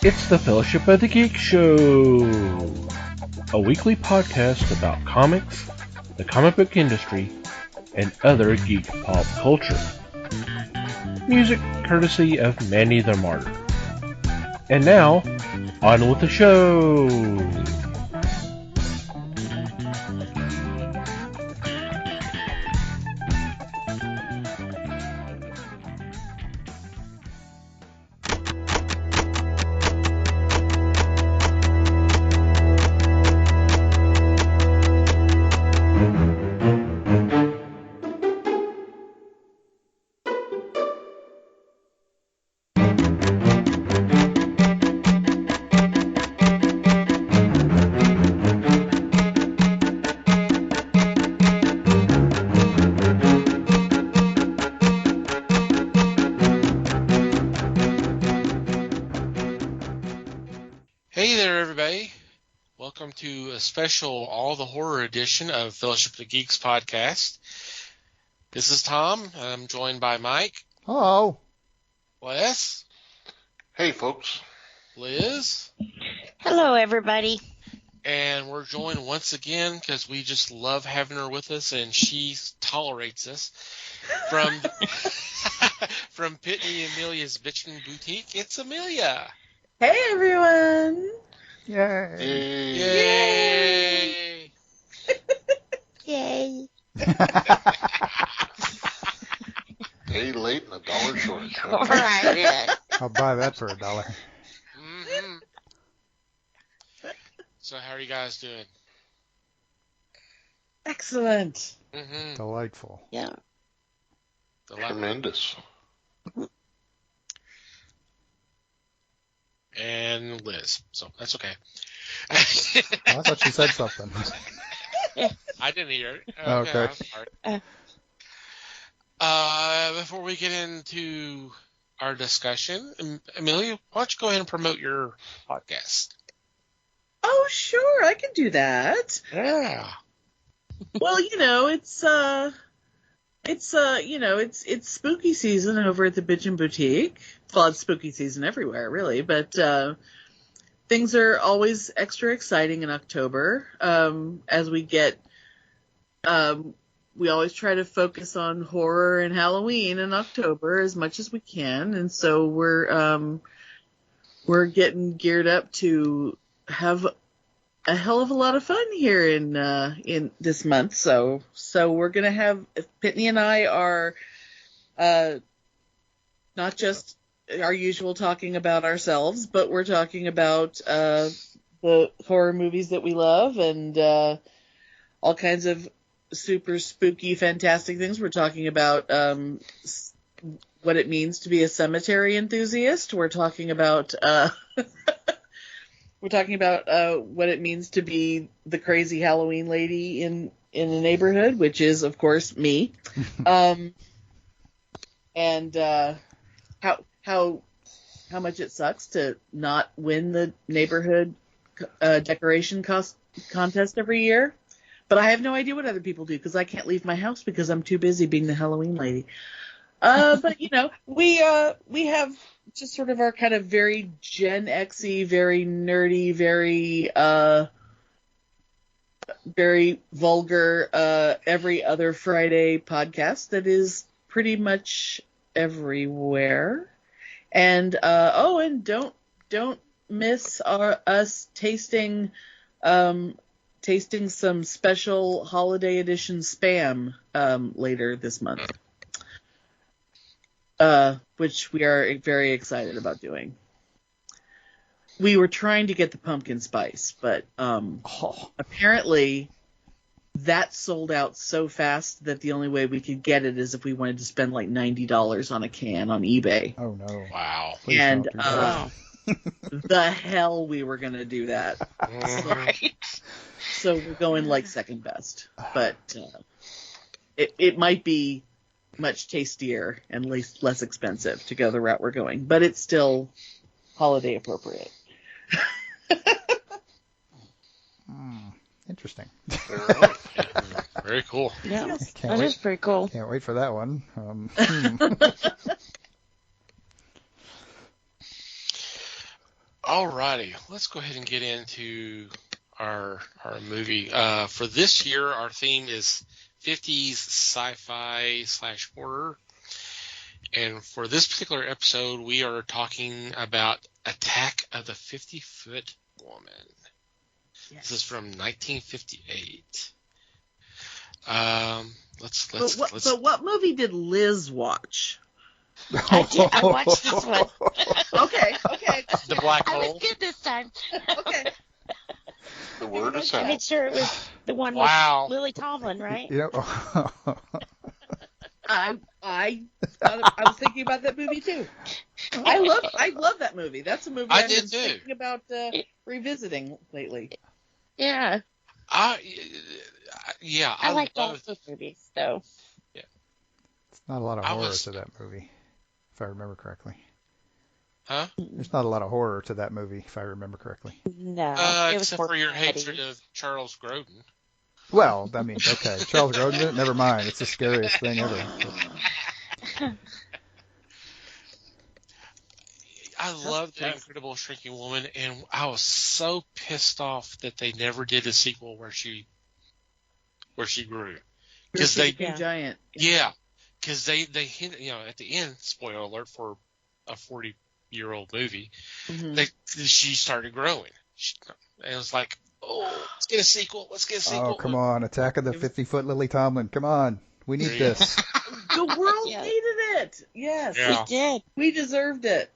It's the Fellowship of the Geek Show, a weekly podcast about comics, the comic book industry, and other geek pop culture. Music courtesy of Manny the Martyr. And now, on with the show! Hey there, everybody. Welcome to a special All the Horror edition of Fellowship of the Geeks podcast. This is Tom. I'm joined by Mike. Hello. Wes. Hey, folks. Liz. Hello, everybody. And we're joined once again because we just love having her with us, and she tolerates us. From from Pitney Amelia's Bitchin' Boutique, it's Amelia. Hey, everyone. Yay. Yay! Yay. Day late and $1 short. All right. I'll buy that for $1. Mm-hmm. So how are you guys doing? Excellent. Mm-hmm. Delightful. Yeah. Tremendous. And Liz. So that's okay. Oh, I thought she said something. I didn't hear it. Okay. I'm sorry. Before we get into our discussion, Amelia, why don't you go ahead and promote your podcast? Oh, sure, I can do that. Yeah. Well, it's spooky season over at the Bitchin' Boutique. Well, it's spooky season everywhere, really, but things are always extra exciting in October. As we get, we always try to focus on horror and Halloween in October as much as we can, and so we're getting geared up to have a hell of a lot of fun here in this month. So we're gonna have Pitney and I are not just our usual talking about ourselves, but we're talking about the horror movies that we love and all kinds of super spooky, fantastic things. We're talking about what it means to be a cemetery enthusiast. We're talking about what it means to be the crazy Halloween lady in the neighborhood, which is, of course, me. And how much it sucks to not win the neighborhood decoration contest every year. But I have no idea what other people do because I can't leave my house because I'm too busy being the Halloween lady. But we have just sort of our kind of very Gen X-y, very nerdy, very vulgar, every other Friday podcast that is pretty much everywhere. And and don't miss us tasting some special holiday edition spam later this month. Which we are very excited about doing. We were trying to get the pumpkin spice, but apparently that sold out so fast that the only way we could get it is if we wanted to spend like $90 on a can on eBay. Oh, no. Wow. Please And don't do that. the hell we were going to do that. So we're going like second best. But it might be much tastier and less expensive to go the route we're going, but it's still holiday appropriate. Interesting. Very cool. Yeah, Can't that is pretty cool. Can't wait for that one. Alrighty, let's go ahead and get into our movie. For this year, our theme is 50s sci-fi / horror. And for this particular episode, we are talking about Attack of the 50-Foot Woman. Yes. This is from 1958. But what movie did Liz watch? I watched this one. Okay. The Black I was Hole. good this time. Okay. The word is I made out. sure it was the one Wow. with Lily Tomlin, right? You know, I was thinking about that movie too. I love that movie. That's a movie I I've did been too. thinking about revisiting lately. Yeah. I I like love both movies, though. it's not a lot of I horror was- to that movie, if I remember correctly. Huh? There's not a lot of horror to that movie, if I remember correctly. No. it was Except more for your comedy. hatred of Charles Grodin. Well, I mean, okay, Charles Grodin did it? Never mind. It's the scariest thing ever. I love The Incredible Shrinking Woman, and I was so pissed off that they never did a sequel where she grew. Because She they, became giant. yeah, because they hint, at the end, spoiler alert for a 40-year-old movie, Mhm. she started growing. And it was like, let's get a sequel. Let's get a sequel. Oh, come on. Attack of the 50-Foot Lily Tomlin. Come on. We need There you go. this. The world Yeah. needed it. Yes, Yeah. We did. we deserved it.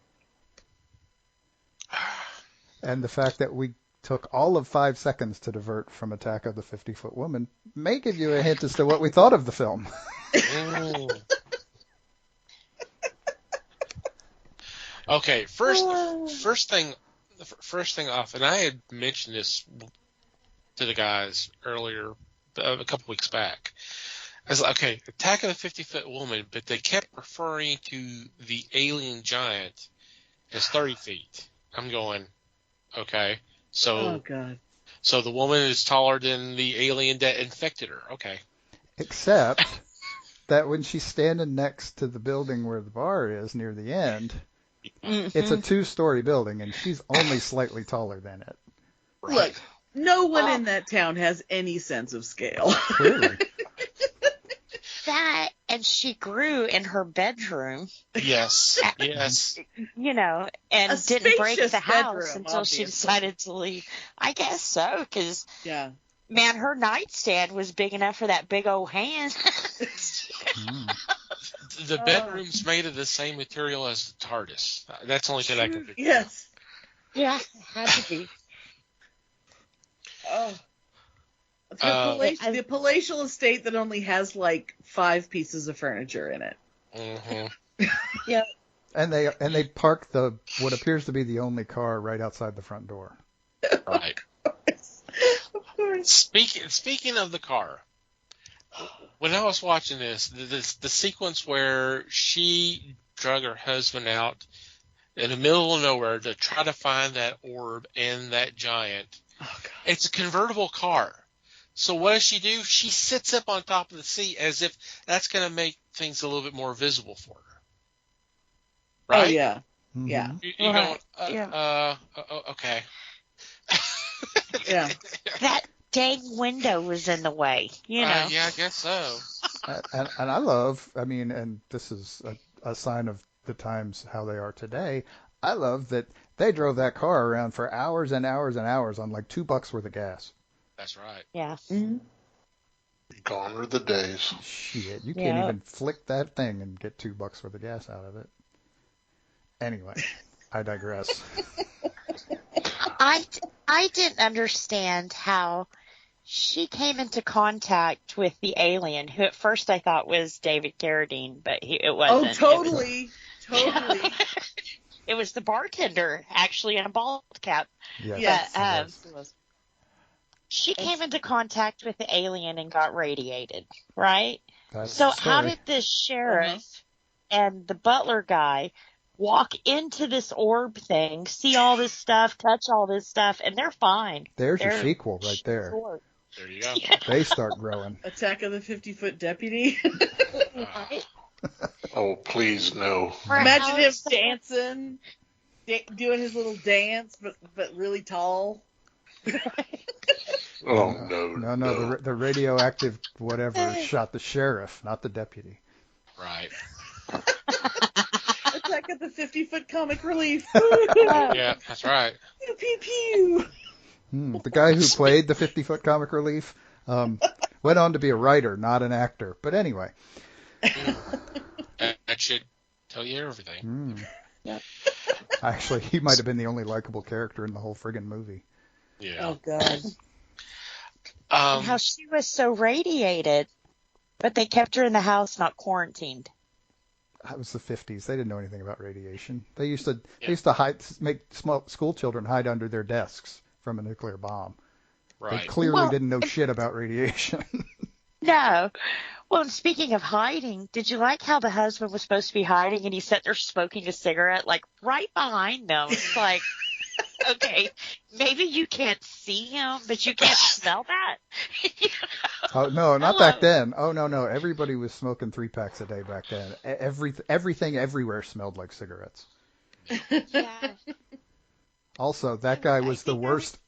And the fact that we took all of 5 seconds to divert from Attack of the 50-Foot Woman may give you a hint as to what we thought of the film. Mm. Okay, first thing off, and I had mentioned this to the guys earlier, a couple weeks back. I was like, okay, Attack of the 50-Foot Woman, but they kept referring to the alien giant as 30 feet. I'm going, okay, Oh God. so the woman is taller than the alien that infected her. Okay. Except that when she's standing next to the building where the bar is near the end, it's a 2-story building, and she's only slightly taller than it. Look, no one in that town has any sense of scale. Clearly. That, and she grew in her bedroom, Yes. Yes. and A didn't break spacious the house bedroom, until she obviously. decided to leave. I guess so, because, Yeah. man, her nightstand was big enough for that big old hand. Mm. The bedroom's made of the same material as the TARDIS. That's the only thing I can figure. Yes. Yeah, had to be. Oh. Uh, The palatial estate that only has like 5 pieces of furniture in it. Mm-hmm. And they park what appears to be the only car right outside the front door. Right. Of course. Speaking of the car, when I was watching this, the sequence where she drug her husband out in the middle of nowhere to try to find that orb and that giant, Oh God. it's a convertible car. So what does she do? She sits up on top of the seat as if that's going to make things a little bit more visible for her. Right? Oh yeah. Mhm. Yeah. You're Right. going, okay. Yeah. That dang window was in the way, Yeah, I guess so. And I love, I mean, and this is a sign of the times how they are today. I love that they drove that car around for hours and hours and hours on like $2 worth of gas. That's right. Yeah. Mhm. Gone are the days. Shit, you can't Yeah. even flick that thing and get $2 worth of gas out of it. Anyway, I digress. I didn't understand how she came into contact with the alien, who at first I thought was David Carradine, but it wasn't. Oh, totally. Totally. It was the bartender, actually, in a bald cap. Yes, Yes. it was. She came into contact with the alien and got radiated, right? That's So the how story. did the sheriff and the butler guy walk into this orb thing, see all this stuff, touch all this stuff, and they're fine? There's your They're sequel right there. short. There you go. They start growing. Attack of the 50-Foot Deputy. Right? Oh, please, no. For Imagine how him it's- dancing. doing his little dance, but really tall. Oh, No. The radioactive whatever shot the sheriff, not the deputy. Right. Attack of the 50-foot comic relief. Yeah, that's right. Pew pew pew. The guy who played the 50-foot comic relief went on to be a writer, not an actor. But anyway. That should tell you everything. Yep. Actually, he might have been the only likable character in the whole friggin' movie. Yeah. Oh God. And how she was so radiated, but they kept her in the house, not quarantined. That was the 50s. They didn't know anything about radiation. They used to make small school children hide under their desks from a nuclear bomb. Right. They clearly Well, didn't know shit about radiation. No. Well, and speaking of hiding, did you like how the husband was supposed to be hiding and he sat there smoking a cigarette like right behind them? It's like, okay, maybe you can't see him, but you can't smell that. Oh no, not Hello. back then. Oh no, everybody was smoking 3-packs a day back then. Everything everywhere smelled like cigarettes. Yeah. Also, that guy was the worst.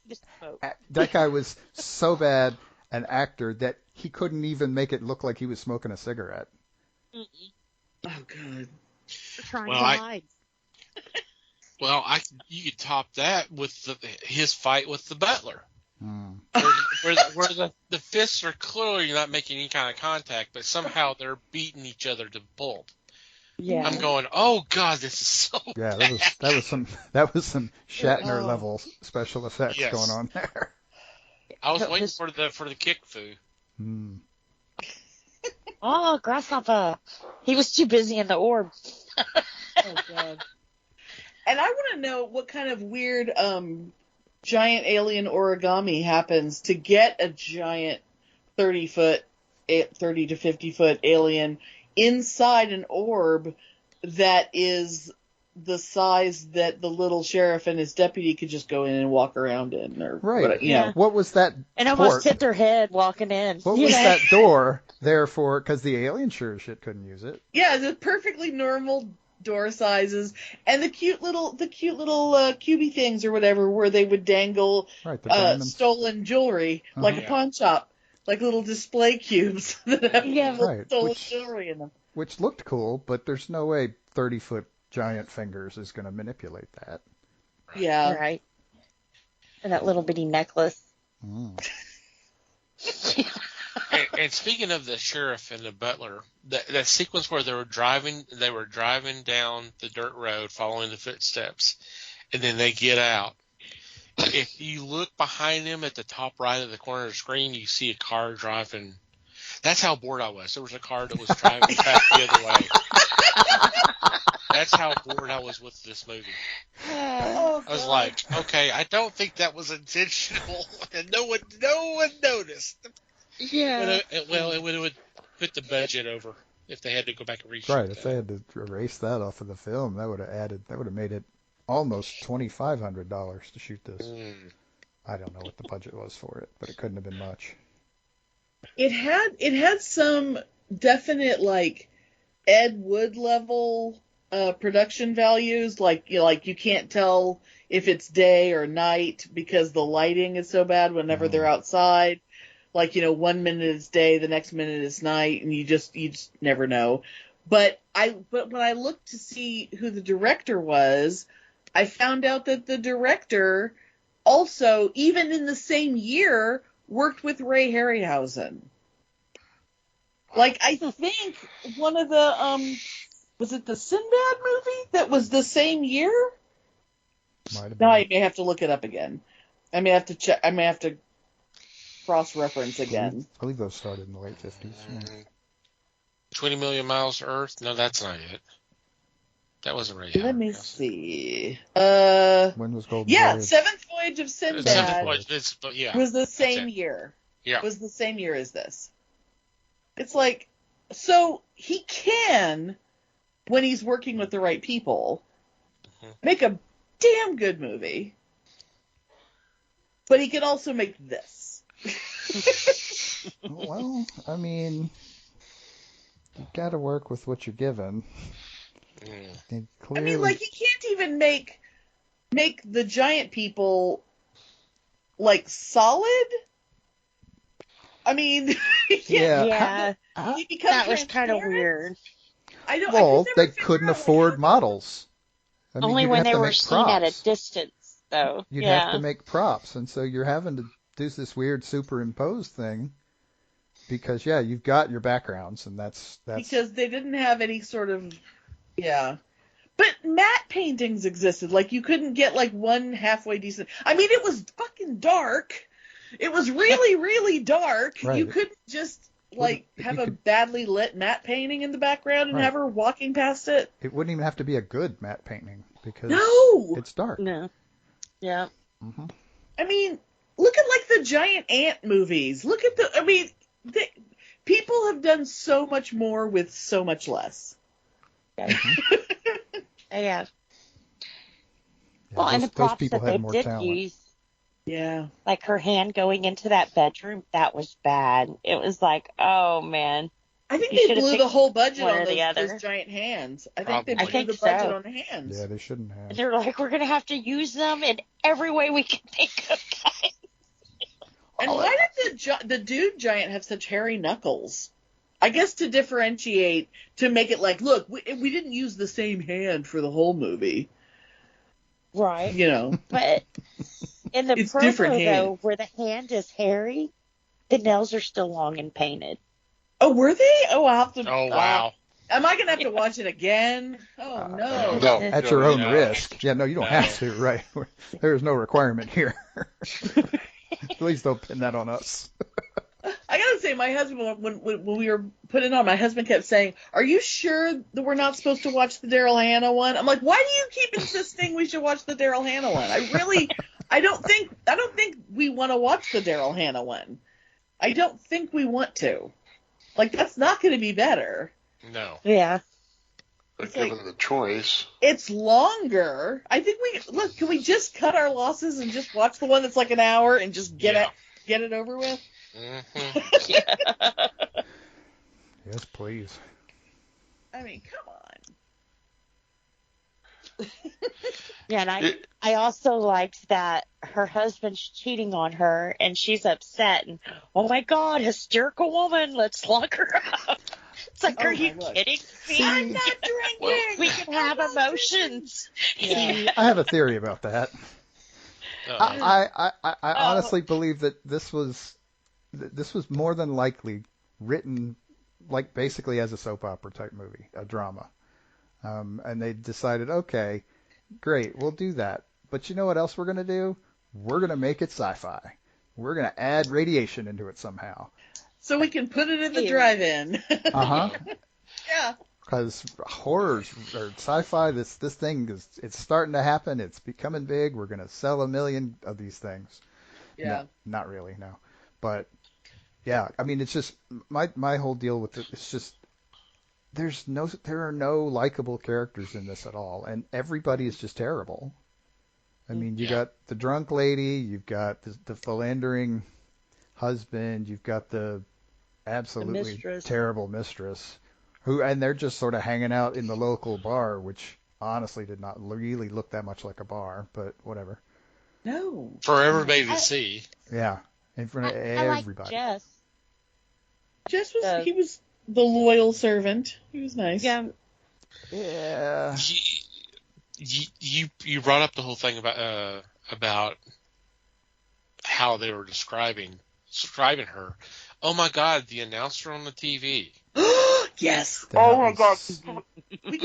Smoke. That guy was so bad an actor that he couldn't even make it look like he was smoking a cigarette. Mm-mm. Oh God. Trying Well, to I- hide. Well, you could top that with his fight with the butler, Hmm. where the fists are clearly not making any kind of contact, but somehow they're beating each other to pulp. Yeah. I'm going, oh God, this is so Yeah, bad. that was some Shatner Oh. level special effects Yes. going on there. I was But waiting this- for the kick foo. Hmm. Oh, grasshopper. He was too busy in the orb. Oh God. And I want to know what kind of weird giant alien origami happens to get a giant 30 to 50 foot alien inside an orb that is the size that the little sheriff and his deputy could just go in and walk around in, or Right. what, you Yeah. know. What was that And almost port? hit their head walking in. What you was know? that door there for? Because the alien sure as shit couldn't use it. Yeah, the perfectly normal door sizes, and the cute little cubey things or whatever, where they would dangle Right. The diamonds. stolen jewelry, like a Yeah. pawn shop, like little display cubes that have Yeah. little Right, stolen which- jewelry in them. Which looked cool, but there's no way 30-foot giant fingers is going to manipulate that. Yeah. Right. And that little bitty necklace. Mm. And speaking of the sheriff and the butler, that sequence where they were driving down the dirt road, following the footsteps, and then they get out. If you look behind them at the top right of the corner of the screen, you see a car driving. That's how bored I was. There was a car that was driving back the other way. That's how bored I was with this movie. Oh, I was God. like, okay, I don't think that was intentional, and no one noticed. Yeah. It would put the budget over if they had to go back and reshoot Right. that. If they had to erase that off of the film, that would have made it almost $2,500 to shoot this. Mm. I don't know what the budget was for it, but it couldn't have been much. It had some definite like Ed Wood level production values, like you can't tell if it's day or night because the lighting is so bad whenever they're outside. Like, 1 minute is day, the next minute is night, and you just never know. But when I looked to see who the director was, I found out that the director also, even in the same year, worked with Ray Harryhausen. Like, I think one of the was it the Sinbad movie that was the same year? Might have Now been. I may have to look it up again. I may have to check. I may have to cross-reference again. I believe those started in the late 50s. Yeah. 20 million miles to Earth? No, that's not it. That wasn't Ray Let me Harryhausen. see. When was Golden Yeah, Voyage? Seventh Voyage of It's Sinbad yeah. was the same it. year. Yeah. Was the same year as this. It's like, so he can, when he's working with the right people, make a damn good movie. But he can also make this. Well, I mean, you got to work with what you're given. Mm. And I clearly, mean, like, he can't even make make the giant people like solid. I mean, Yeah. Yeah, you become that was kind of transparent. weird. I don't. Well, I could they never figure couldn't out, like, afford how- models. I mean, Only you'd when have they to were make seen at a props. distance, though. You'd Yeah. have to make props, and so you're having to do this weird superimposed thing because you've got your backgrounds, and that's because they didn't have any sort of But matte paintings existed. Like, you couldn't get like one halfway decent. I mean, it was fucking dark. It was really, really dark. Right. You couldn't just like You have a could- badly lit matte painting in the background and Right. have her walking past it. It wouldn't even have to be a good matte painting because No. it's dark. No. Yeah. Hmm. I mean, look at like the giant ant movies. Look at the. I mean, people have done so much more with so much less. Yeah. Yeah, Well, and the those props people that had they more did talent. use, Yeah. like her hand going into that bedroom, that was bad. It was like, oh man. I think You they should've blew the picked whole budget one on or the other. those giant hands. I think Probably. they I blew think the budget so. on the hands. Yeah, they shouldn't have. And they're like, we're gonna have to use them in every way we can think of, guys. And why did the dude giant have such hairy knuckles? I guess to differentiate, to make it like, look, we didn't use the same hand for the whole movie. Right. You know. But in the It's different promo, hand. though, where the hand is hairy, the nails are still long and painted. Oh, were they? Oh, I'll have to. Oh wow. Am I gonna have to watch it again? Oh no. No. At your own No. risk. Yeah, no, you don't No. have to, right? There is no requirement here. Please don't pin that on us. I gotta say, my husband, when we were putting it on, my husband kept saying, "Are you sure that we're not supposed to watch the Daryl Hannah one?" I'm like, "Why do you keep insisting we should watch the Daryl Hannah one?" I don't think we want to watch the Daryl Hannah one. I don't think we want to. Like, that's not going to be better. No. Yeah. But It's like- given the choice, It's longer. I think can we just cut our losses and just watch the one that's like an hour and just get it over with? Mm-hmm. Yes, please. I mean, come on. Yeah, and It- I also liked that her husband's cheating on her, and she's upset, and, oh my God, hysterical woman, let's lock her up. It's like, Oh are my you look. kidding me? I'm not drinking. We can have emotions. Yeah. I have a theory about that. Uh-oh. I honestly believe that this was more than likely written like basically as a soap opera type movie, a drama. And they decided, okay, great, we'll do that. But you know what else we're going to do? We're going to make it sci-fi. We're going to add radiation into it somehow. So we can put it in the drive-in. Uh-huh. Yeah. Because horrors or sci-fi, this thing it's starting to happen. It's becoming big. We're going to sell 1 million of these things. Yeah. No, not really, no. But yeah, I mean, it's just my whole deal with it. It's just there are no likable characters in this at all, and everybody is just terrible. I mean, you got the drunk lady, you've got the philandering husband, you've got the absolutely mistress. terrible mistress, and they're just sort of hanging out in the local bar, which honestly did not really look that much like a bar, but whatever. No. For everybody to see. Yeah, in front of I like everybody. Jess. Jess was So- he was the loyal servant. He was nice. Yeah. Yeah. You brought up the whole thing about how they were describing her. Oh my God, the announcer on the TV. Yes. That Oh my was- God. We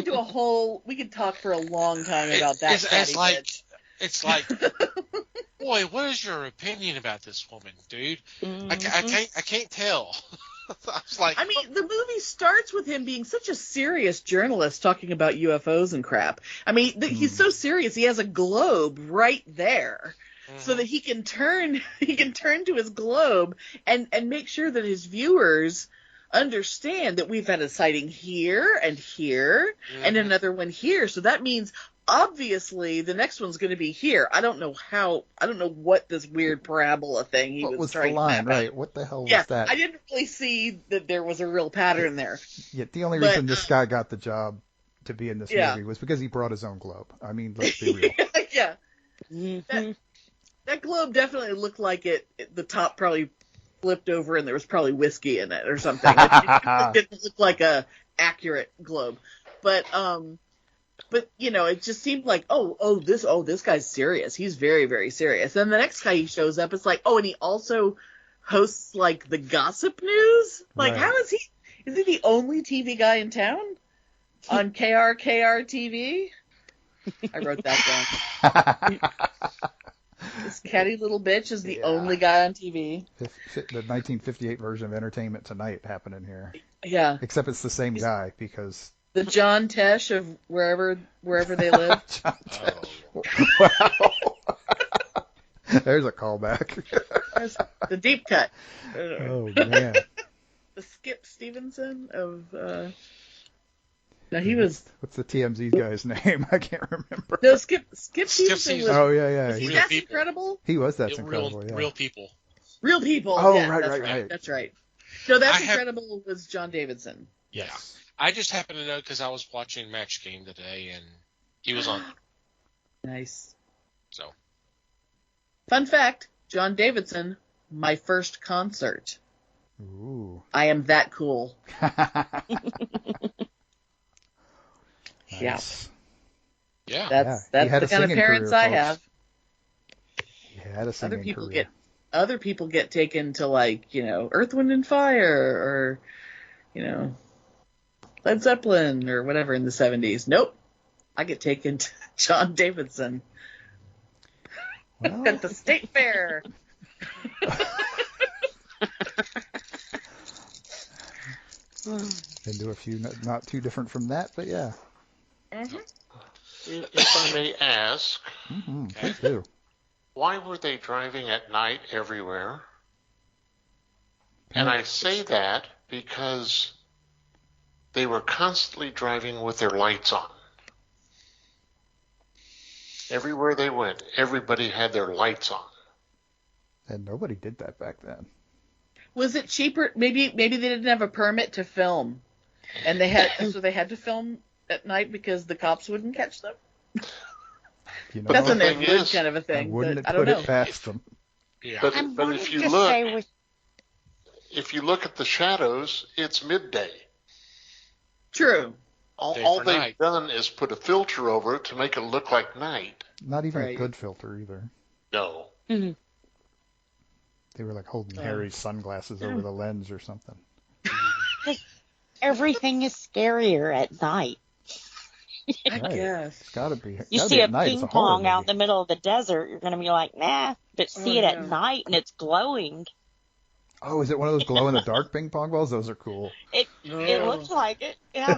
could talk for a long time about that. It's fatty like, bitch. it's like, boy, what is your opinion about this woman, dude? I can't tell. I was like, I mean, the movie starts with him being such a serious journalist talking about UFOs and crap. I mean, he's so serious. He has a globe right there, so that he can turn to his globe and make sure that his viewers understand that we've had a sighting here and here and another one here. So that means obviously the next one's going to be here. I don't know what this weird parabola thing he What was the trying to line, map out. right? What the hell was Yeah, that? I didn't really see that there was a real pattern there. Yeah, the only But, reason this guy got the job to be in this Yeah. movie was because he brought his own globe. I mean, let's be real. Yeah. Mhm. That globe definitely looked like the top probably flipped over and there was probably whiskey in it or something. It didn't look like a accurate globe. But it just seemed like, this guy's serious. He's very, very serious. Then the next guy he shows up, it's like, oh, and he also hosts like the gossip news. Like, Right. how is he the only TV guy in town on KRKR TV? I wrote that down. This catty little bitch is the Yeah. only guy on TV. The 1958 version of Entertainment Tonight happening here. Yeah, Except it's the same guy because the John Tesh of wherever they live. John Oh. Wow. There's a callback. There's the deep cut. Oh man. The Skip Stevenson of. No, he was What's the TMZ guy's name? I can't remember. no Skip Stevenson was. Oh yeah. Was he Real That's people. Incredible? He was That's real, Incredible. Yeah. real people. Real People. Oh, yeah, right, that's right. That's right. No, That's I have- Incredible was John Davidson. Yes. I just happened to know because I was watching Match Game today, and he was on. Nice. So Fun fact: John Davidson, my first concert. Ooh. I am that cool. Nice. yeah, That's he had the a kind of singing parents career, I folks. have. He had a singing career. Other people get taken to Earth, Wind and Fire or Led Zeppelin or whatever in the 70s. Nope. I get taken to John Davidson Well, at the State Fair. been to a few not too different from that, but yeah. If I may ask, Mm-hmm. Please do. why were they driving at night everywhere? And I say that because they were constantly driving with their lights on. Everywhere they went, everybody had their lights on. And nobody did that back then. Was it cheaper? Maybe they didn't have a permit to film, and they had to film at night because the cops wouldn't catch them. You know, But That's the an thing Ed Wood is- kind of a thing. wouldn't But it I don't put know. it past them? yeah. But, I'm but wanting if you to look, say with at the shadows, it's midday. True. All, Day all for they've night. done is put a filter over it to make it look like night. Not even Right. a good filter either. No. Mhm. They were like holding Oh. Harry's sunglasses over the lens or something. everything is scarier at night. I Right. guess. It's gotta be. You gotta see be a at night. It's ping a horror pong out in movie. the middle of the desert, you're gonna be like, nah. But see it yeah. at night and it's glowing. Oh, is it one of those glow in the dark ping pong balls? Those are cool. It Oh. looks like it. Yeah.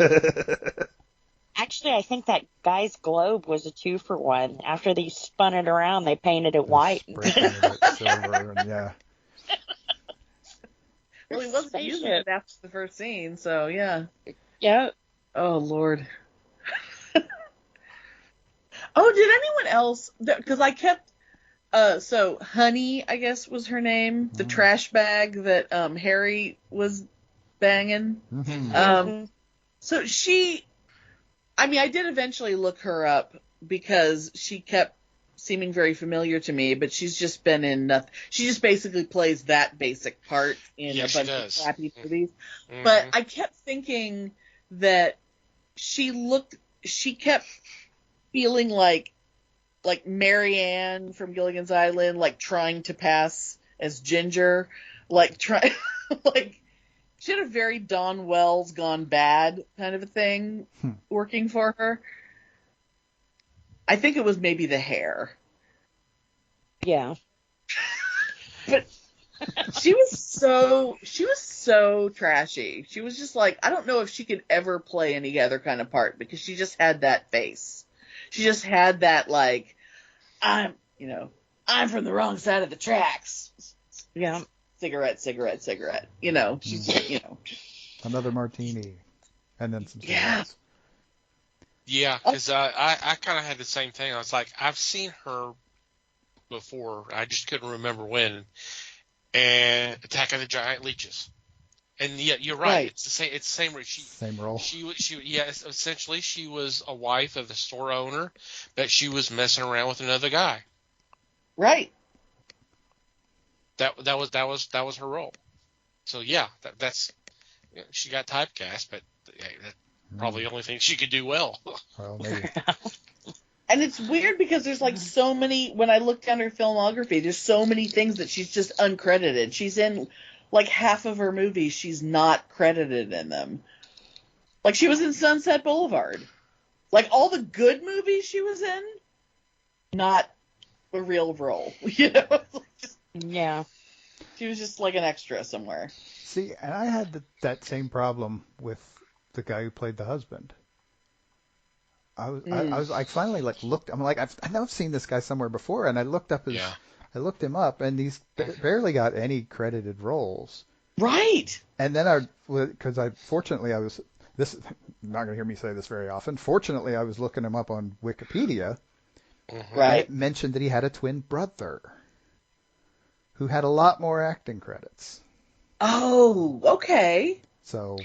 Actually, I think that guy's globe was a 2-for-1. After they spun it around, they painted it white. Spray painted it silver and yeah. Well, he wasn't using it after the first scene, so yeah. Yep. Oh Lord. Oh, did anyone else? Because I kept. So Honey, I guess was her name, the trash bag that Harry was banging. Mm-hmm. So I did eventually look her up because she kept seeming very familiar to me, but she's just been in nothing. She just basically plays that basic part in Yeah, a she bunch does. of crappy movies. Mhm. But I kept thinking that she kept feeling like Marianne from Gilligan's Island, like trying to pass as Ginger, like she had a very Dawn Wells gone bad kind of a thing working for her. I think it was maybe the hair. Yeah. But she was so trashy. She was just like, I don't know if she could ever play any other kind of part because she just had that face. She just had that like, I'm from the wrong side of the tracks. Yeah. Cigarette. She's Another martini. And then some Yeah. cigarettes. Yeah, because I kind of had the same thing. I was like, I've seen her before. I just couldn't remember when. And Attack of the Giant Leeches. And yeah, you're right. Right. It's the same. It's the same. Same role. Yes, essentially, she was a wife of the store owner, but she was messing around with another guy. Right. That was her role. So yeah, that's she got typecast, but that's probably the only thing she could do well. Well, maybe. And it's weird because there's like so many, when I look down her filmography, there's so many things that she's just uncredited. She's in like half of her movies, she's not credited in them. Like she was in Sunset Boulevard. Like all the good movies she was in, not a real role. You know? Yeah. She was just like an extra somewhere. See, and I had that same problem with the guy who played the husband. I finally like looked. I'm like, I know I've seen this guy somewhere before, and I looked up his. Yeah. I looked him up, and he's barely got any credited roles. Right. And then because fortunately I was this. You're not gonna hear me say this very often. Fortunately, I was looking him up on Wikipedia. Mm-hmm. Right. It mentioned that he had a twin brother who had a lot more acting credits. Oh, okay. So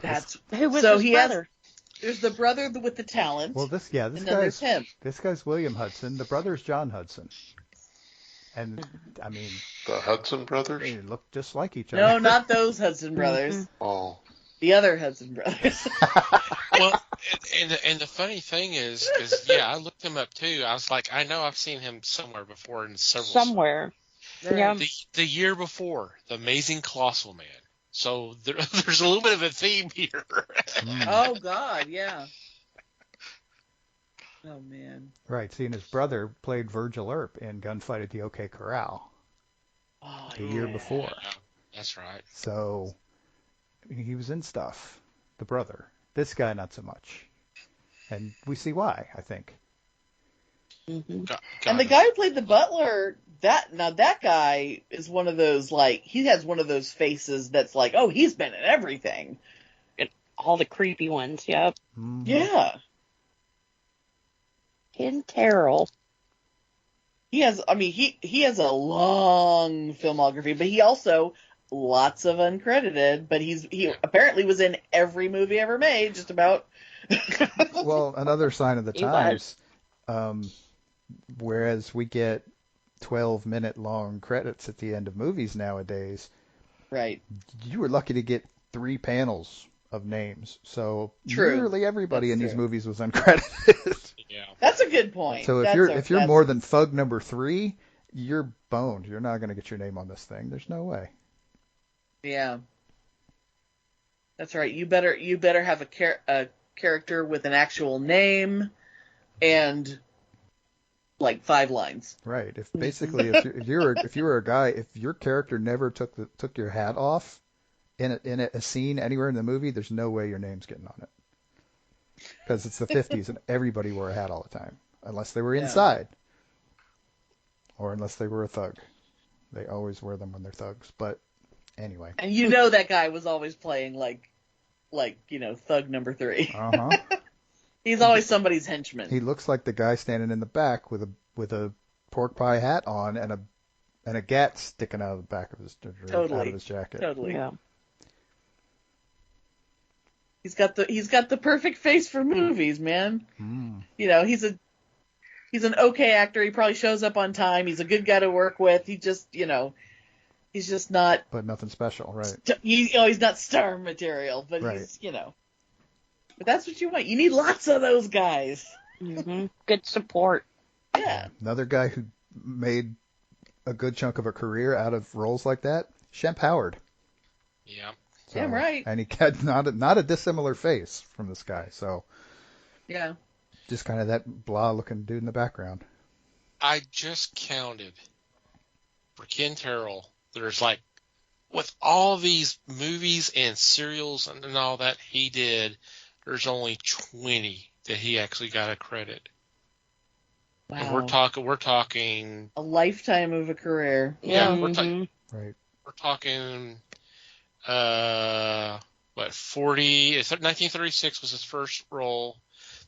That's Who was so his he brother? There's the brother with the talent. well, this and then there's him. This guy's William Hudson. The brother's John Hudson. And I mean, The Hudson brothers? they look just like each other. No, not those Hudson brothers. Oh. The other Hudson brothers. Well, and the funny thing is, because yeah, I looked him up too. I was like, I know I've seen him somewhere before in several. Somewhere. Yeah. The year before, The Amazing Colossal Man. So there's a little bit of a theme here. Oh God, yeah. Oh man. Right. See, and his brother played Virgil Earp in Gunfight at the OK Corral Oh, the year before. That's right. So I mean, he was in stuff. The brother. This guy, not so much. And we see why, I think. Mm-hmm. And the guy who played the butler, that guy is one of those, like, he has one of those faces that's like, oh, he's been in everything. All the creepy ones, yep. Mhm. Yeah. Ken Terrell. He has, I mean, he has a long filmography, but he also, lots of uncredited, but he apparently was in every movie ever made, just about. Well, another sign of the He was. times. Whereas we get 12-minute long credits at the end of movies nowadays, Right. you were lucky to get 3 panels of names. So True. nearly everybody That's in these true. movies was uncredited. Yeah. That's a good point. So if you're more than thug number 3, you're boned. You're not going to get your name on this thing. There's no way. Yeah. That's right. You better have a character with an actual name and like 5 lines. Right. If basically if you were a guy, if your character never took your hat off in a scene anywhere in the movie, there's no way your name's getting on it. Because it's the 50s and everybody wore a hat all the time, unless they were inside, or unless they were a thug. They always wear them when they're thugs. But anyway. And that guy was always playing like thug number 3. Uh-huh. He's always somebody's henchman. He looks like the guy standing in the back with a pork pie hat on and a gat sticking out of the back of his out of his jacket. Totally. Yeah. He's got the perfect face for movies, man. Mm. You know, he's an okay actor. He probably shows up on time. He's a good guy to work with. He just, he's just not. But nothing special, right? He's not star material, but Right. he's, But that's what you want. You need lots of those guys. Mm-hmm. Good support. Yeah. Another guy who made a good chunk of a career out of roles like that, Shemp Howard. Yeah. So, Damn right. And he had not a dissimilar face from this guy. So Yeah. just kind of that blah looking dude in the background. I just counted for Ken Terrell. There's like, with all these movies and serials and all that he did, there's only 20 that he actually got a credit. Wow. And we're talking. A lifetime of a career. Yeah, Mm-hmm. Right. we're talking. 40. 1936 was his first role.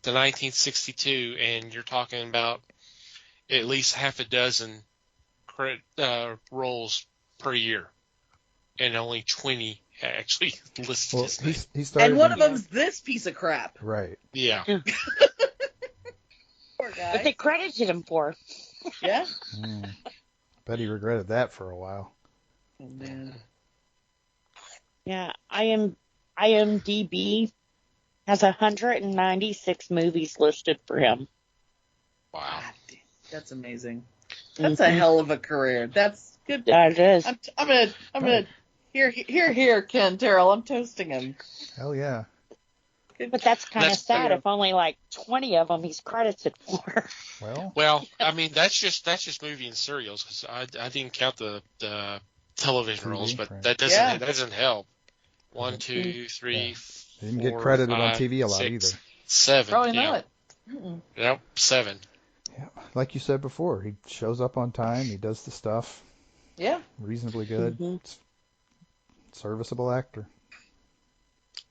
To 1962, and you're talking about at least half a dozen roles per year. and only 20 actually listed Well, his name. he started. And one of them's this piece of crap. Right. Yeah. Poor guy. But they credited him for. Yeah. Bet he regretted that for a while. Oh man. Yeah, IMDb has 196 movies listed for him. Wow. God damn, that's amazing. That's a hell of a career. That's good. Yeah, it is. I'm gonna. Here, Ken Terrell. I'm toasting him. Hell yeah. Good. But that's kind of That's sad fair. if only like 20 of them he's credited for. Well, Well, I mean, that's just movie and serials, because I didn't count the television TV, roles, but right. that doesn't help. 1, 2, 3, Yeah. They didn't get 4, credited on 5, TV a lot 6, either. 7. Probably yeah. not. Mm-mm. Yep, 7. Yeah. Like you said before, he shows up on time. He does the stuff. Yeah. Reasonably good. Mhm. Serviceable actor.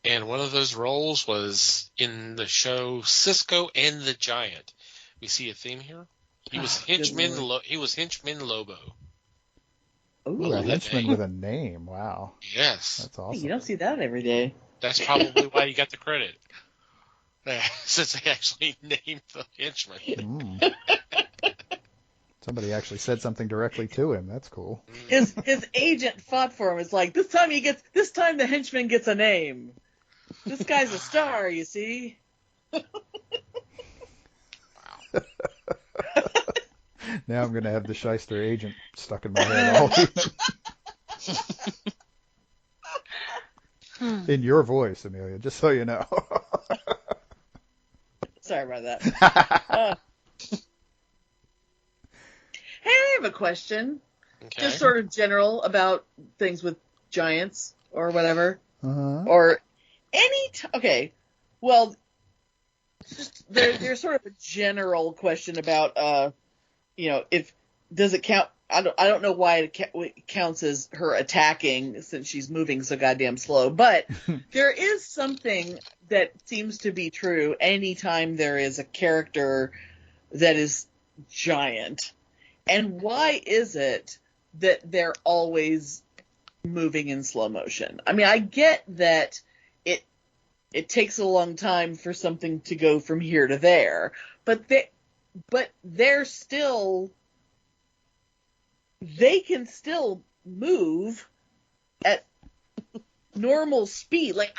And one of those roles was in the show Cisco and the Giant. We see a theme here. He was Oh, good henchman. Lord. He was henchman Lobo. Ooh, Ooh, a love that henchman name. with a name. Wow. Yes, That's hey, awesome. you don't see that every day. that's probably why he got the credit. Since they actually named the henchman. Mm. Somebody actually said something directly to him. That's cool. His agent fought for him. It's like this time the henchman gets a name. This guy's a star, you see. Now I'm going to have the shyster agent stuck in my head all evening. In your voice, Amelia, just so you know. Sorry about that. Hey, I have a question. Okay. Just sort of general about things with giants or whatever. Uh-huh. Or okay. Well, just there's sort of a general question about if does it count? I don't know why it counts as her attacking since she's moving so goddamn slow, but there is something that seems to be true anytime there is a character that is giant. And why is it that they're always moving in slow motion? I mean, I get that it takes a long time for something to go from here to there, but they're still, they can still move at normal speed. Like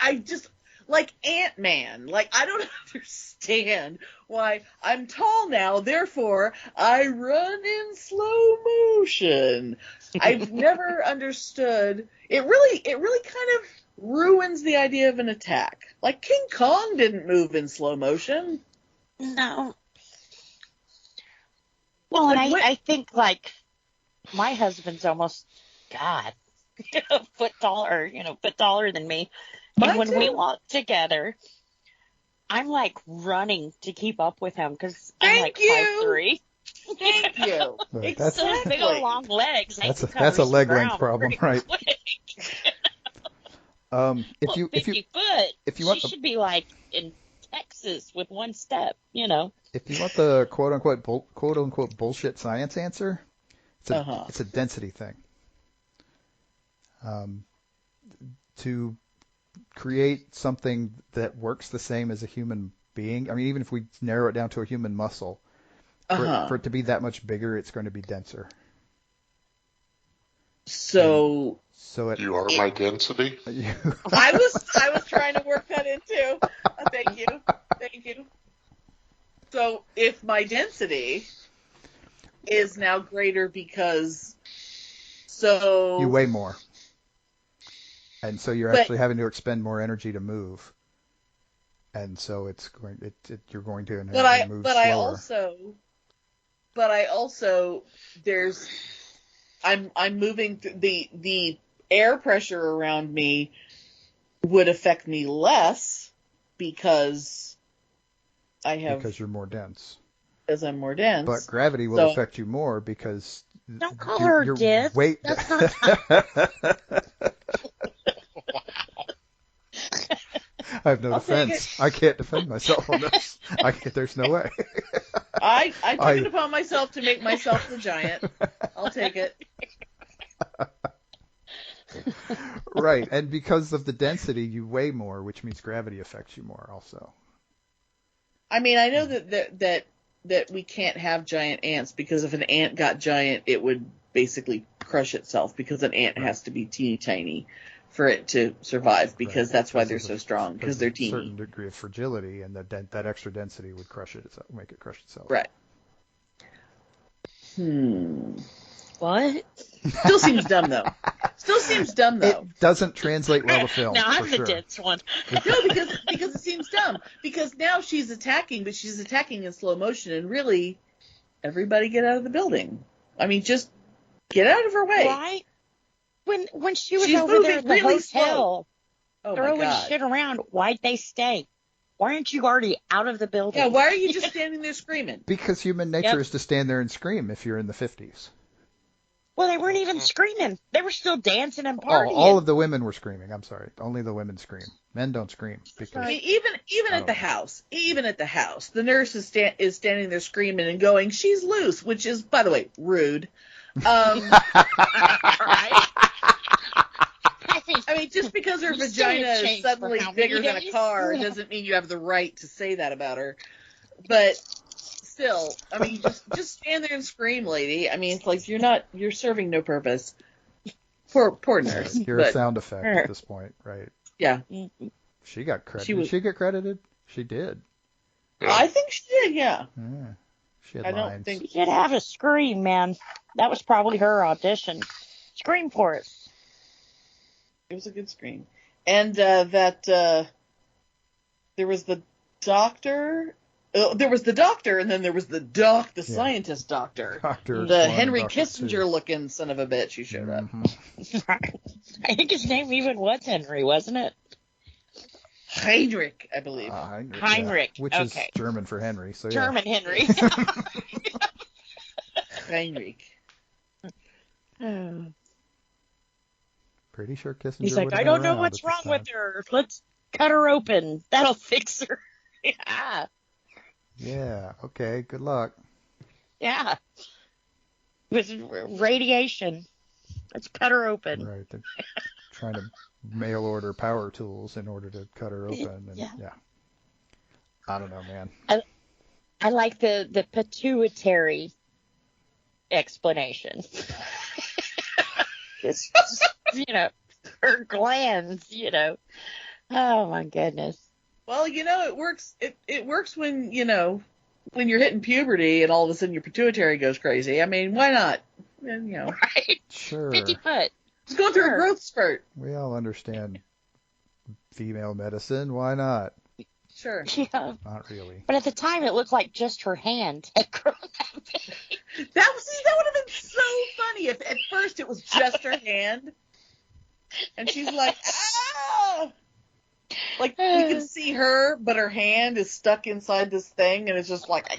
Ant-Man. Like, I don't understand why I'm tall now, therefore I run in slow motion. I've never understood. It really kind of ruins the idea of an attack. Like, King Kong didn't move in slow motion. No. Well, and I think, like, my husband's almost, God, a foot taller than me. Mine And when too. we walk together, I'm, like, running to keep up with him because I'm, Thank like, you. 5'3". Thank you. Right, that's- So those big old long legs. I That's can a cover some leg length ground problem, pretty right? quick. If you 50 foot. if you want she the- should be like in Texas with one step, you know. if you want the quote unquote bullshit science answer, it's a density thing. To create something that works the same as a human being, I mean, even if we narrow it down to a human muscle, for it to be that much bigger, it's going to be denser. So So it. You are my density. I was trying to work that in too. Thank you. So if my density is now greater because You weigh more, and so you're But- actually having to expend more energy to move, and so you're going to inherently move slower. but I also I'm moving the air pressure around me would affect me less because because you're more dense. as I'm more dense. But gravity will So- affect you more because Don't call her your dense. weight. That's not I have no I'll take defense. I can't defend myself on this. There's no way. I took it upon myself to make myself the giant. I'll take it. Right, and because of the density, you weigh more, which means gravity affects you more also. I mean, I know that we can't have giant ants because if an ant got giant, it would basically crush itself because an ant has to be teeny tiny for it to survive because Right. that's why Because they're of so the- strong because they're a certain teeny. degree of fragility, and that extra density would crush it, make it crush itself. Right. What? Still seems dumb though. It doesn't translate well to film. Now I'm for the sure. dense one. No, because it seems dumb. Because now she's attacking, but she's attacking in slow motion, and really, everybody get out of the building. I mean, just get out of her way. Right? When she was She's over there at moving the really hotel Oh my throwing god. shit around, why'd they stay? Why aren't you already out of the building? Yeah, why are you just standing there screaming? Because human nature Yep. is to stand there and scream if you're in the 50s. Well, they weren't even screaming. They were still dancing and Oh, partying. all of the women were screaming. I'm sorry. Only the women scream. Men don't scream. I Because mean, even at the house, the nurse is standing there screaming and going, "She's loose," which is, by the way, rude. Right? I mean, just because her You say vagina it's is changed suddenly for how many bigger than a days? car Yeah. doesn't mean you have the right to say that about her. But still, I mean, just stand there and scream, lady. I mean, it's like you're serving no purpose. Poor nurse. you're a But sound effect at this point, right? yeah, She got credited. She Did was- she get credited? She did. I think she did. Yeah, Yeah. She had I don't lines. think- She did have a scream, man. That was probably her audition. Scream for us. it was a good scream. And that there was the doctor. There was the doctor, and then there was the scientist doctor. Dr. The One, Henry Dr. Kissinger Two. looking son of a bitch who showed up. Mhm. I think his name even was Henry, wasn't it? Heinrich, I believe. Heinrich. Heinrich, Which okay. is German for Henry. So yeah. German Henry. Heinrich. Pretty sure Kissinger He's like, would have I been don't know around what's at this wrong time. with her. Let's cut her open. That'll fix her. Yeah. Yeah. Okay. Good luck. Yeah. With radiation. Let's cut her open. Right. They're trying to mail order power tools in order to cut her open. And, Yeah. I don't know, man. I like the pituitary explanation. It's just, her glands, Oh my goodness. Well, it works. It works when when you're hitting puberty and all of a sudden your pituitary goes crazy. I mean, why not? And, Right? Sure. 50 foot. it's going through a Sure. growth spurt. We all understand female medicine. Why not? Sure. Yeah. Not really. But at the time, it looked like just her hand had grown that big. That would have been so funny if at first it was just her hand, and she's like, ah! Like we can see her, but her hand is stuck inside this thing, and it's just like I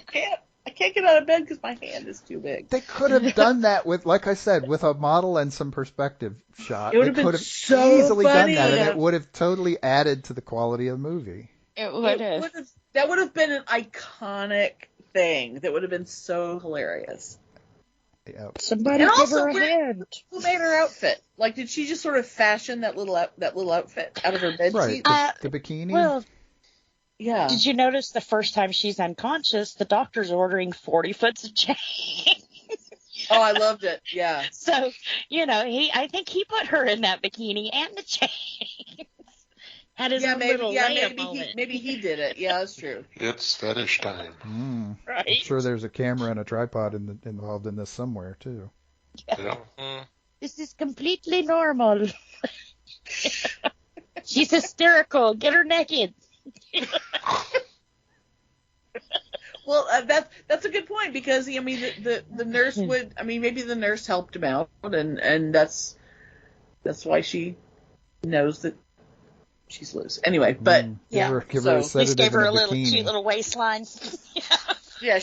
can't get out of bed because my hand is too big. They could have done that with, like I said, with a model and some perspective shot. It would They have been could have so easily funny. done that, and it would have totally added to the quality of the movie. It would have. That would have been an iconic thing. That would have been so hilarious. Yeah. Somebody And give also, her a hand. Who made her outfit? Like, did she just sort of fashion that little outfit out of her bed Right. sheet? The bikini. Well, Yeah. did you notice the first time she's unconscious, the doctor's ordering 40 foots of chain? Oh, I loved it. Yeah. So, I think he put her in that bikini and the chains. Had his own little Leia moment. Maybe he did it. Yeah, that's true. It's fetish time. I'm Right? sure there's a camera and a tripod involved in this somewhere, too. Yeah. Mm. This is completely normal. She's hysterical. Get her naked. Well, that's a good point because I mean the nurse would maybe the nurse helped him out and that's why she knows that she's loose anyway. But Give her a so- Just sedative gave her and a little bikini. cute little waistline. yeah,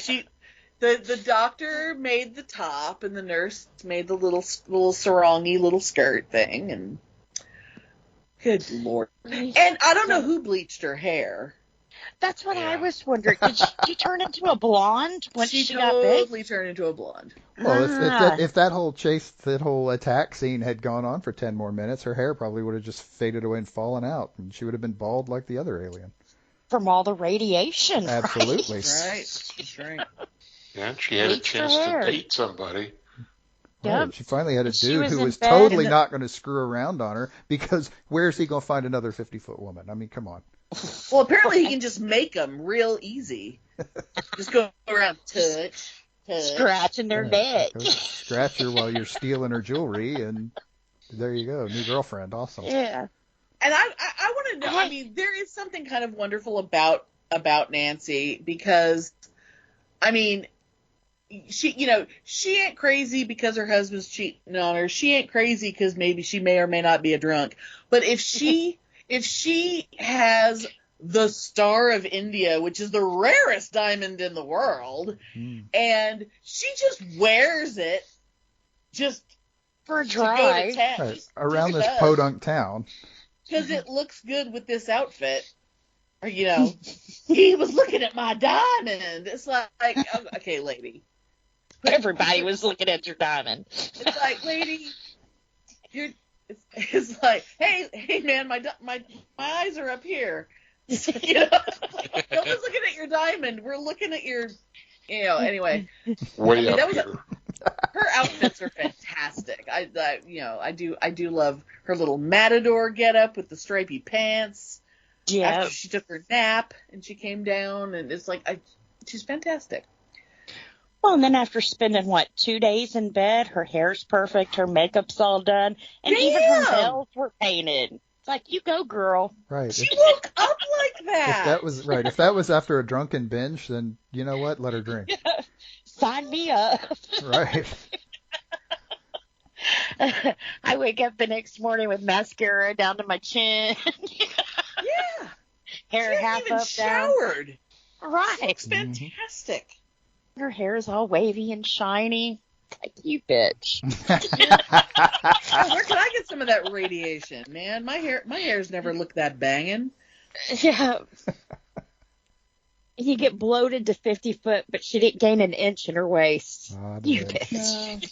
the doctor made the top and the nurse made the little sarongi little skirt thing and good lord. And I don't know who bleached her hair. That's what I Yeah. was wondering. Did she turn into a blonde when she got big? totally turned into a blonde. Well, Ah. if that whole chase, that whole attack scene had gone on for 10 more minutes, her hair probably would have just faded away and fallen out, and she would have been bald like the other alien. From all the radiation. right? Absolutely. Right. That's right. Yeah, she had a Bleached her chance to hair. date somebody. Yep. Right. She finally had a She dude was who in was bed totally and- not going to screw around on her, because where's he going to find another 50-foot woman? I mean, come on. Well, apparently he can just make them real easy. Just go around, touch. Scratching their Yeah, neck. go scratch her while you're stealing her jewelry, and there you go. New girlfriend. Awesome. Yeah. And I want to know. I mean, there is something kind of wonderful about Nancy, because, I mean, she ain't crazy because her husband's cheating on her. She ain't crazy because maybe she may or may not be a drunk. But if she has the Star of India, which is the rarest diamond in the world, and she just wears it just For a to go to drive. town. Right. Around this podunk town. Because it looks good with this outfit. Or, he was looking at my diamond. It's like, okay, lady. Everybody was looking at your diamond. It's like, lady, it's like, hey, man, my eyes are up here. Nobody's looking at your diamond. We're looking at your, anyway. Way that up was here. Her outfits are fantastic. I do love her little matador getup with the stripy pants. Yeah. After she took her nap and she came down, and it's like, she's fantastic. Well, and then after spending, 2 days in bed, her hair's perfect, her makeup's all done, and even her Damn! nails were painted. It's like, you go, girl. Right. She woke up like that. If that was right, if that was after a drunken binge, then you know what? Let her drink. Sign me up. Right. I wake up the next morning with mascara down to my chin. Yeah. Hair She half hasn't even up down. showered. Right. Looks fantastic. Her hair's all wavy and shiny. Like, you bitch. Oh, where can I get some of that radiation, man? My hair's never looked that banging. Yeah. You get bloated to 50 foot, but she didn't gain an inch in her waist. Oh, You damn. bitch.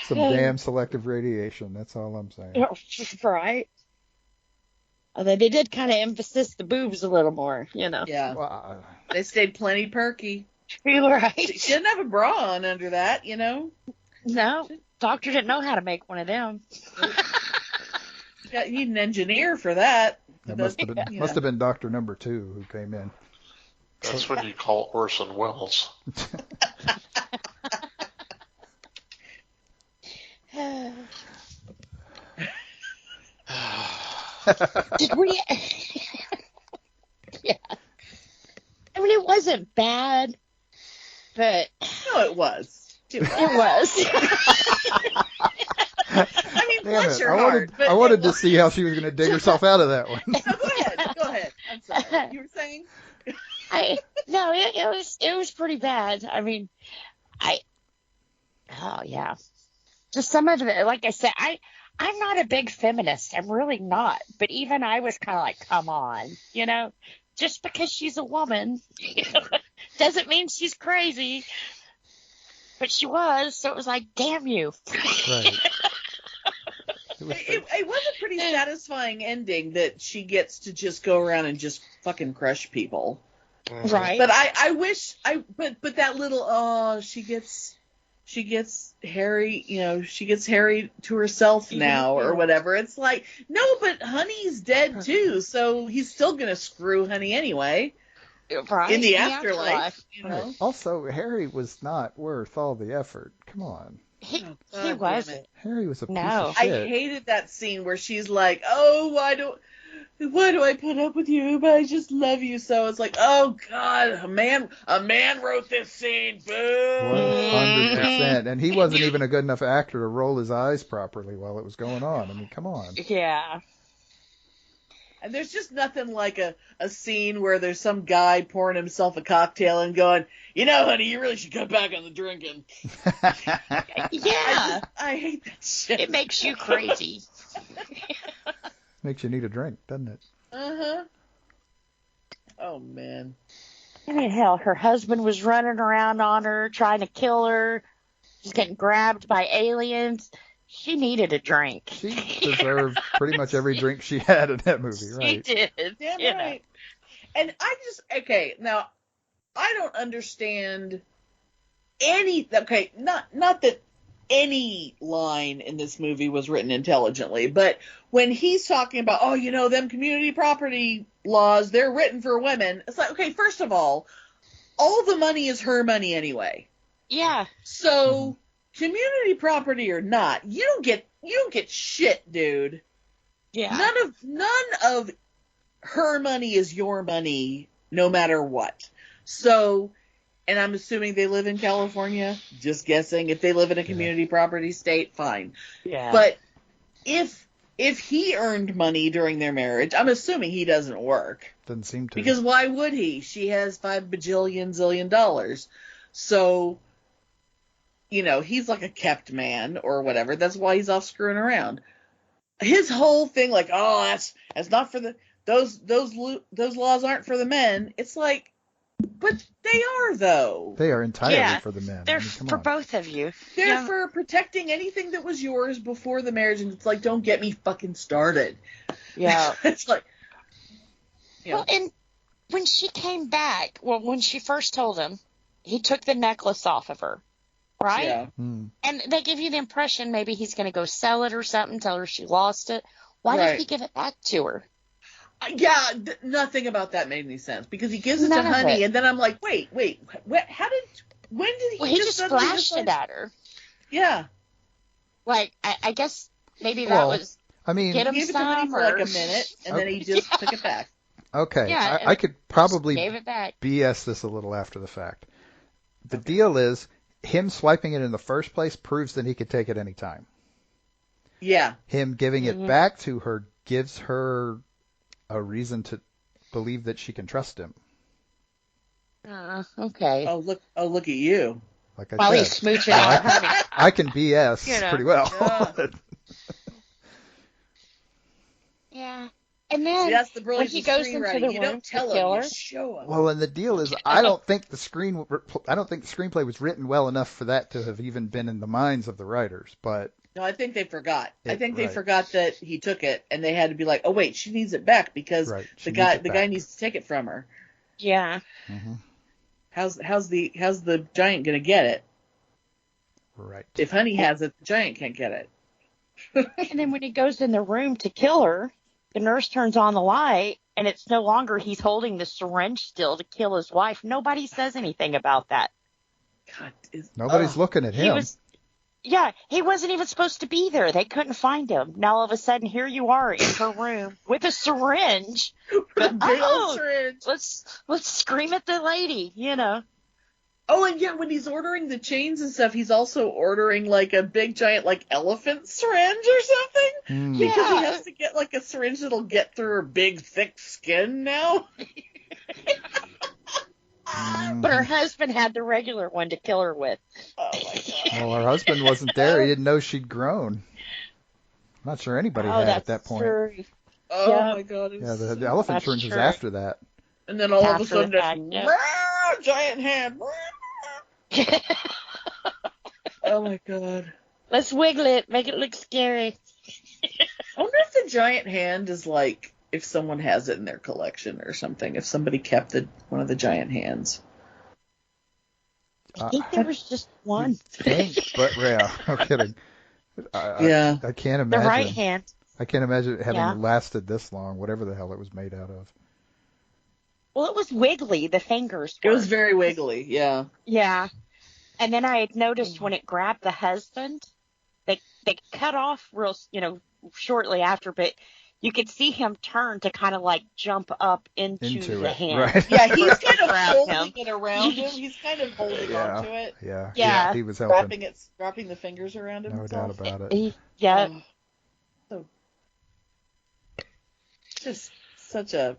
Some damn selective radiation. That's all I'm saying. Right. Although they did kind of emphasize the boobs a little more, Yeah. Well, They stayed plenty perky. Right. She didn't have a bra on under that, No, doctor didn't know how to make one of them. You need an engineer for that. that must have been Doctor Number 2 who came in. That's what you call Orson Welles. Did we? Yeah. I mean, it wasn't bad, but No, it was. it was. I mean, Damn bless it. your I heart. I wanted to see how she was going to dig herself out of that one. No, go ahead. I'm sorry. You were saying? No, it was pretty bad. I mean, oh yeah, just some of it. Like I said, I'm not a big feminist. I'm really not. But even I was kind of like, come on, just because she's a woman doesn't mean she's crazy. But she was, so it was like, damn you. Right. It was a pretty satisfying ending that she gets to just go around and just fucking crush people. Right. But I wish but that little she gets Harry, she gets Harry to herself now or whatever. It's like, no, but Honey's dead too, so he's still gonna screw Honey anyway. Right. In the afterlife. Right. Also, Harry was not worth all the effort. Come on. He God wasn't. Harry was a piece No. of I shit. hated that scene where she's like, "Oh, why do I put up with you? But I just love you so." It's like, oh God, a man wrote this scene. Boo. 100%. And he wasn't even a good enough actor to roll his eyes properly while it was going on. I mean, come on. Yeah. And there's just nothing like a scene where there's some guy pouring himself a cocktail and going, honey, you really should cut back on the drinking. Yeah. I hate that shit. It makes you crazy. Makes you need a drink, doesn't it? Uh-huh. Oh man. I mean, hell, her husband was running around on her, trying to kill her. She's getting grabbed by aliens. She needed a drink. She deserved pretty much every drink she had in that movie, She right? did. Damn you know. right. And okay, now I don't understand not that any line in this movie was written intelligently, but when he's talking about, oh, them community property laws, they're written for women. It's like, okay, first of all the money is her money anyway. Yeah. So community property or not, you don't get shit, dude. Yeah. None of her money is your money, no matter what. So, and I'm assuming they live in California. Just guessing. If they live in a community property state, fine. Yeah. But if he earned money during their marriage, I'm assuming he doesn't work. Doesn't seem to. Because why would he? She has $5 bajillion zillion dollars. So, he's like a kept man or whatever. That's why he's off screwing around. His whole thing, like, oh, that's not for those laws aren't for the men. It's like, but they are though. They are entirely Yeah, for the men. They're come for on. both of you. They're Yeah. for protecting anything that was yours before the marriage, and it's like, don't get me fucking started. Yeah. It's like, Well, and when she came back, when she first told him, he took the necklace off of her, right? yeah. Mm. And they give you the impression maybe he's going to go sell it or something, tell her she lost it. Why Right. did he give it back to her? Yeah, nothing about that made any sense because he gives it None to of Honey, it. and then I'm like, wait, when did he? Well, he just suddenly flashed decide- it at her. Yeah, Like, I guess maybe that Well, was I mean, get him he gave it to Honey some for or like a minute, and then he just took it back. okay, Yeah, I could probably gave it back. BS this a little after the fact. The deal is, him swiping it in the first place proves that he could take it any time. Yeah, Him giving Mhm. it back to her gives her a reason to believe that she can trust him. Okay. oh look at you. Like I While he's said, smooching on Honey. I can BS You know. pretty well. Yeah. Yeah. And then See, that's the when brilliance he of goes into screenwriting. the You room don't to tell kill him, her. you show him. Well, and the deal is, I don't think the screenplay was written well enough for that to have even been in the minds of the writers. But No, I think they forgot. I It- think they right. forgot that he took it, and they had to be like, "Oh wait, she needs it back because right, she the needs guy it the back. guy needs to take it from her." Yeah. Mhm. How's the giant gonna get it? Right. If Honey has it, the giant can't get it. And then when he goes in the room to kill her, the nurse turns on the light, and it's no longer he's holding the syringe still to kill his wife. Nobody says anything about that. God, Nobody's looking at him. He wasn't even supposed to be there. They couldn't find him. Now all of a sudden, here you are in her room with a syringe. a big Oh. old syringe. Let's scream at the lady, you know. Oh, and yeah, when he's ordering the chains and stuff, he's also ordering like a big giant like elephant syringe or something. Hmm. Because he Yeah. has to get like a syringe that'll get through her big thick skin now. Mhm. But her husband had the regular one to kill her with. Oh my god. Well, her husband wasn't there. He didn't know she'd grown. I'm not sure anybody had at that point. True. Oh Yeah. my god. it Yeah, was the so- elephant That's syringe is true. after that. And then all of After a sudden, the fact, it's yeah. giant hand. Oh my god. Let's wiggle it, make it look scary. I wonder if the giant hand is like if someone has it in their collection or something. If somebody kept one of the giant hands. I think there was just one. Think, but yeah, no kidding. Yeah. I can't The imagine. right hand. I can't imagine it having Yeah. lasted this long, whatever the hell it was made out of. Well, it was wiggly, the fingers It were. was very wiggly. Yeah. Yeah. And then I had noticed when it grabbed the husband, they cut off shortly after, but you could see him turn to kind of like jump up into the it, hand. right? Yeah, he's kind of Grab holding him. it around him. He's kind of holding Yeah. onto it, Yeah. Yeah. He was helping. wrapping the fingers around him. No doubt about it. Yeah. So just such a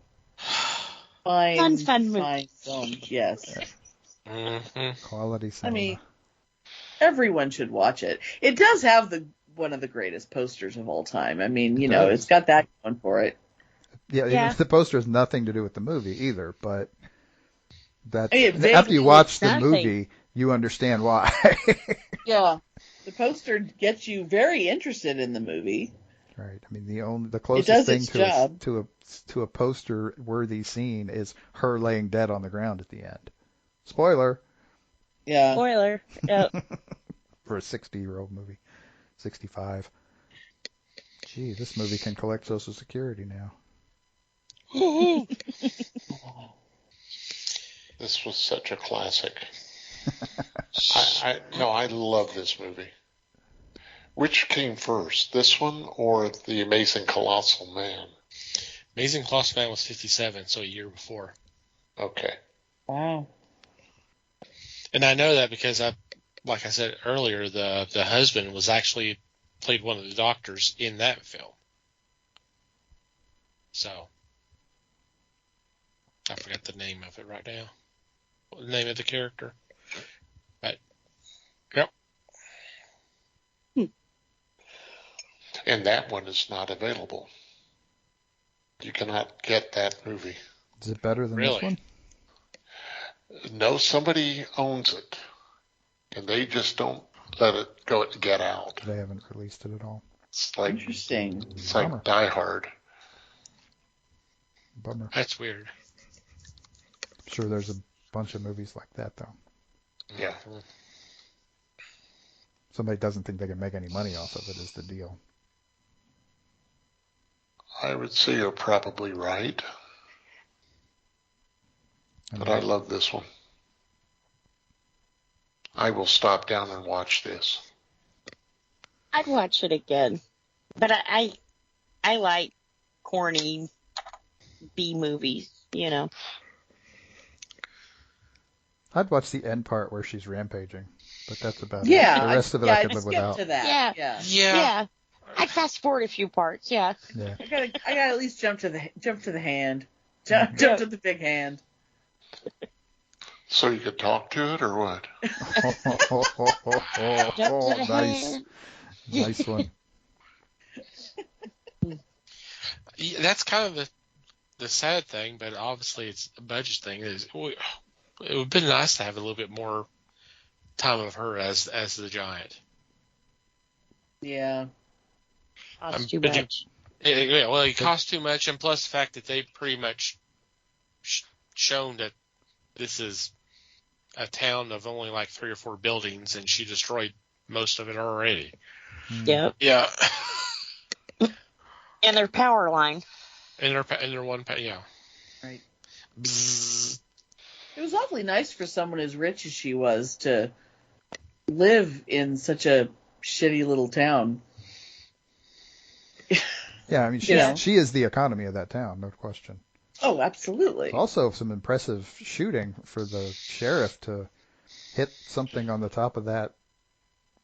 fine Fun film. Yes. Mm-hmm. Quality I cinema. mean, everyone should watch it. It does have one of the greatest posters of all time. I mean, It you know, does. it's got that going for it. Yeah. The poster has nothing to do with the movie either, but that's I mean, after you watch the nothing. movie, you understand why. Yeah. The poster gets you very interested in the movie. Right. I mean, the It closest does thing its job. to a poster worthy scene is her laying dead on the ground at the end. Spoiler Yeah. Spoiler. Yep. for a 60-year-old movie, 65. Gee, this movie can collect Social Security now. This was such a classic. I love this movie. Which came first, this one or The Amazing Colossal Man? Amazing Colossal Man was 57, so a year before. Okay. Wow. And I know that because like I said earlier, the husband was actually played one of the doctors in that film. So I forgot the name of it right now. What the name of the character? But yep. And that one is not available. You cannot get that movie. Is it better than Really? this one? No, somebody owns it. And they just don't let it get out. They haven't released it at all. It's like Interesting. It's like Bummer. Die Hard. Bummer. That's weird. I'm sure there's a bunch of movies like that, though. Yeah. Somebody doesn't think they can make any money off of it is the deal. I would say you're probably right. But I love this one. I will stop down and watch this. I'd watch it again. But I like corny B movies, you know. I'd watch the end part where she's rampaging, but that's about Yeah. it. The rest of it I could live skip without. to that. Yeah. Yeah. Yeah. I'd fast forward a few parts, yeah. Yeah. I gotta at least jump to the hand. Jump to the big hand. So you could talk to it or what? Nice. Nice one. Yeah, that's kind of the sad thing, but obviously it's a budget thing. It would have been nice to have a little bit more time of her as the giant. Yeah. Costs too but much. Yeah, well, it costs too much, and plus the fact that they pretty much shown that this is a town of only like 3 or 4 buildings, and she destroyed most of it already. Yep. Yeah. And their power line. And their one, yeah. Right. Bzzz. It was awfully nice for someone as rich as she was to live in such a shitty little town. Yeah, I mean, she is the economy of that town, no question. Oh, absolutely. Also, some impressive shooting for the sheriff to hit something on the top of that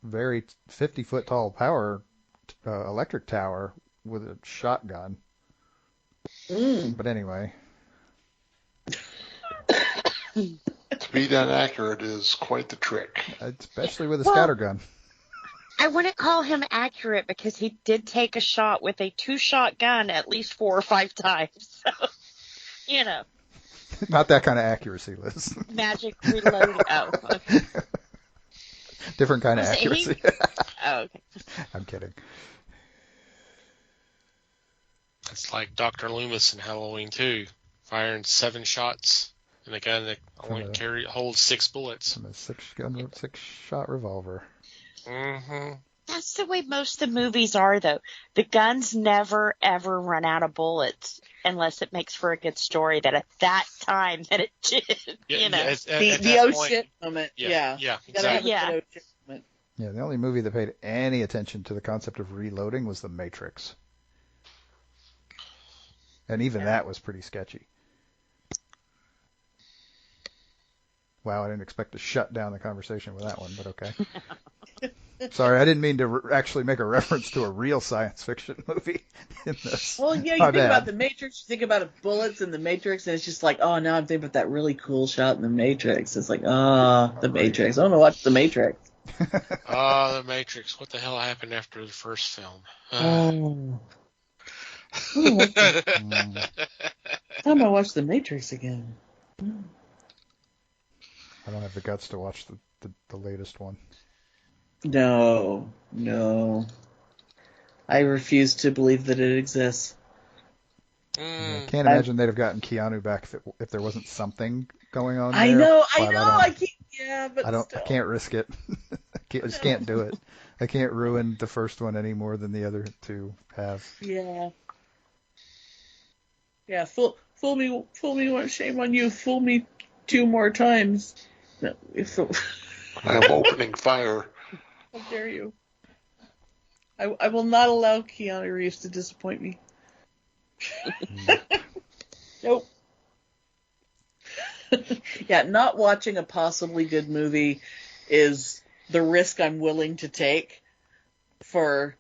very 50-foot tall power electric tower with a shotgun. But anyway. To be that accurate is quite the trick. Especially with a scattergun. I wouldn't call him accurate because he did take a shot with a 2-shot gun at least 4 or 5 times. So, you know. Not that kind of accuracy, Liz. Magic reloading. Oh, okay. Different kind of accuracy. Oh, okay. I'm kidding. It's like Dr. Loomis in Halloween 2, firing 7 shots in a gun that only holds 6 bullets. From a 6-shot revolver. Mm-hmm. That's the way most of the movies are, though. The guns never, ever run out of bullets unless it makes for a good story that at that time that it did, you know. The oh shit moment. Yeah. Yeah, Exactly. exactly. Yeah, the only movie that paid any attention to the concept of reloading was The Matrix. And even that was pretty sketchy. Wow, I didn't expect to shut down the conversation with that one, but okay. Sorry, I didn't mean to actually make a reference to a real science fiction movie in this. Well, yeah, you My think bad. about The Matrix, you think about bullets in The Matrix, and it's just like, oh, now I'm thinking about that really cool shot in The Matrix. It's like, The Matrix. I want to watch The Matrix. Oh, The Matrix. What the hell happened after the first film? Time I watched The Matrix again. I don't have the guts to watch the latest one. No. I refuse to believe that it exists. I can't imagine they'd have gotten Keanu back if there wasn't something going on there. I know. but I can't. Yeah, but I still. can't risk it. I just can't do it. I can't ruin the first one any more than the other two have. Yeah. Yeah. Fool me once, shame on you. Fool me 2 more times. No, I'm opening fire. How dare you? I will not allow Keanu Reeves to disappoint me. Nope. Yeah, not watching a possibly good movie is the risk I'm willing to take for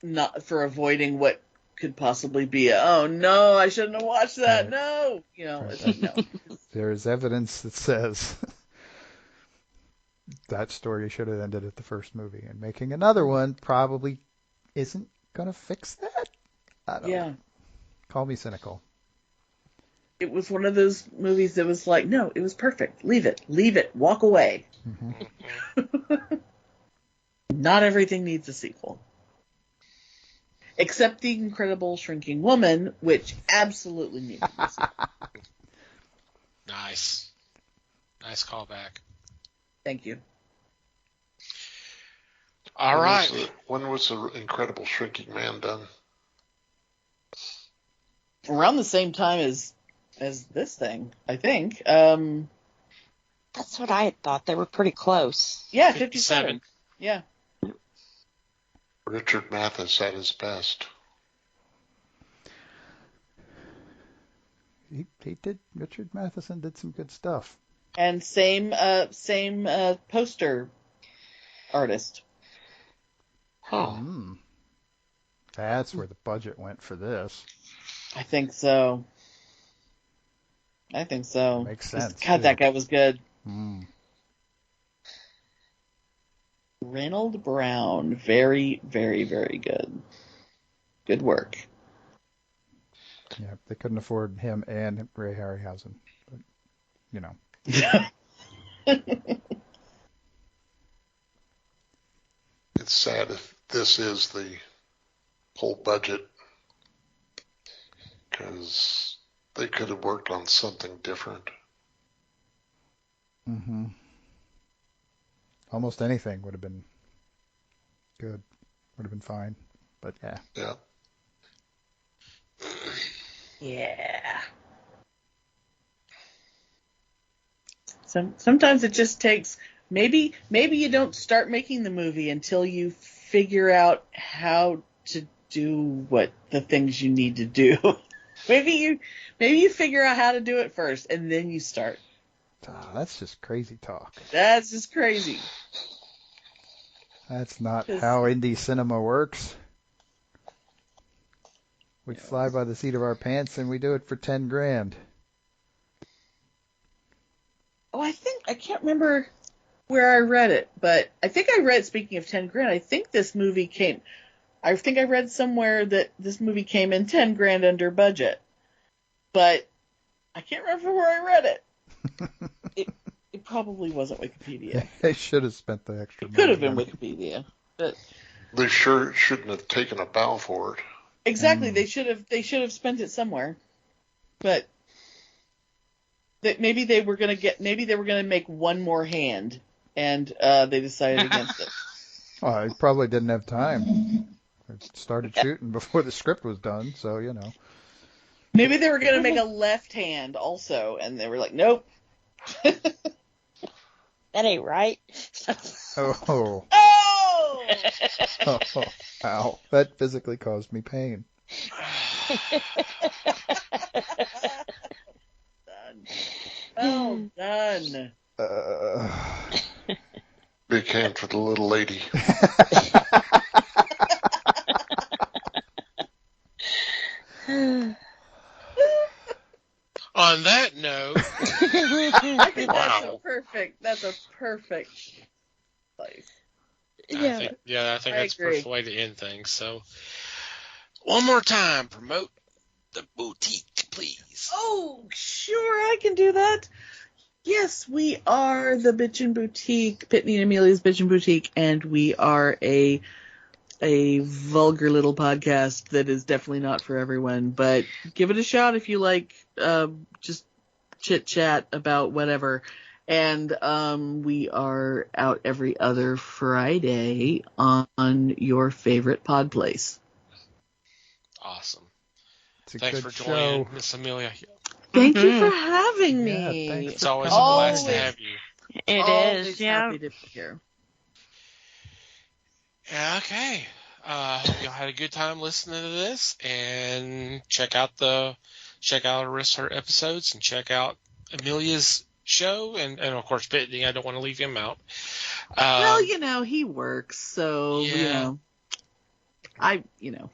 avoiding what could possibly be oh no, I shouldn't have watched that. Right. No, no. There is evidence that says that story should have ended at the first movie, and making another one probably isn't gonna fix that. I don't know. Call me cynical. It was one of those movies that was like, no, it was perfect. Leave it, walk away. Mm-hmm. Not everything needs a sequel. Except The Incredible Shrinking Woman, which absolutely needs a sequel. Nice callback. Thank you. All right. When was the Incredible Shrinking Man done? Around the same time as this thing, I think. That's what I had thought. They were pretty close. Yeah, 57. Yeah. Richard Mathis at his best. He did. Richard Matheson did some good stuff. And same poster artist. Oh. That's where the budget went for this. I think so. Makes sense. God, too. that guy was good. Reynold Brown, very, very, very good. Good work. Yeah, they couldn't afford him and Ray Harryhausen, but you know. It's sad if this is the whole budget, because they could have worked on something different. Mm-hmm. Almost anything would have been good. Would have been fine. But yeah. Yeah. Yeah. Sometimes it just takes maybe you don't start making the movie until you figure out how to do what the things you need to do. maybe you figure out how to do it first and then you start. That's just crazy talk. That's just crazy. That's not how indie cinema works. We fly by the seat of our pants and we do it for $10,000. Oh, I can't remember where I read it, but I think I read, speaking of $10,000, I think I read somewhere that this movie came in $10,000 under budget, but I can't remember where I read it. It probably wasn't Wikipedia. They should have spent the extra money. Could have been Wikipedia, but They sure shouldn't have taken a bow for it. exactly, they should have spent it somewhere, but maybe they were gonna make one more hand, and they decided against it. Oh, I probably didn't have time. I started shooting before the script was done, so you know. Maybe they were gonna make a left hand also, and they were like, nope. That ain't right. Oh, Oh! ow. That physically caused me pain. Well done. Big hand for the little lady. On that note, I think Wow. that's a perfect place. Yeah. I think I that's the agree. perfect way to end things. So, One more time, promote the boutique, please. Oh, sure, I can do that. Yes, we are the Bitchin' Boutique, Pitney and Amelia's Bitchin' Boutique, and we are a vulgar little podcast that is definitely not for everyone, but give it a shot if you like just chit-chat about whatever. And we are out every other Friday on your favorite pod place. Awesome. It's a Thanks good for joining, show. Miss Amelia. Thank you for having me. Yeah, thanks It's for always a coming. blast to Always. have you. It Always is, yeah. happy to be here. Yeah, okay. Hope y'all had a good time listening to this, and check out the rest of her episodes, and check out Amelia's show, and of course Pitney. I don't want to leave him out. Well, he works, so Yeah.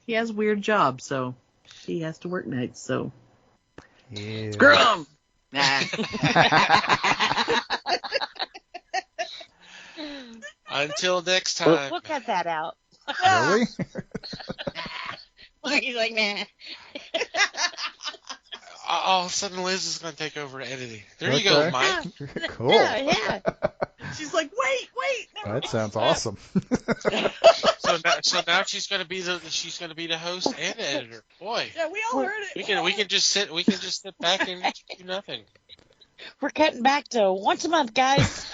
he has a weird job, so he has to work nights. So Yeah. screw him. Nah. Until next time. We'll cut that out. Really? He's like, nah. All of a sudden, Liz is going to take over editing. There you Okay. go, Mike. Cool. Yeah. She's like, wait. That sounds awesome. So now she's going to be the host and editor. Boy, Yeah, we all heard it. we can just sit back and do nothing. We're cutting back to once a month, guys.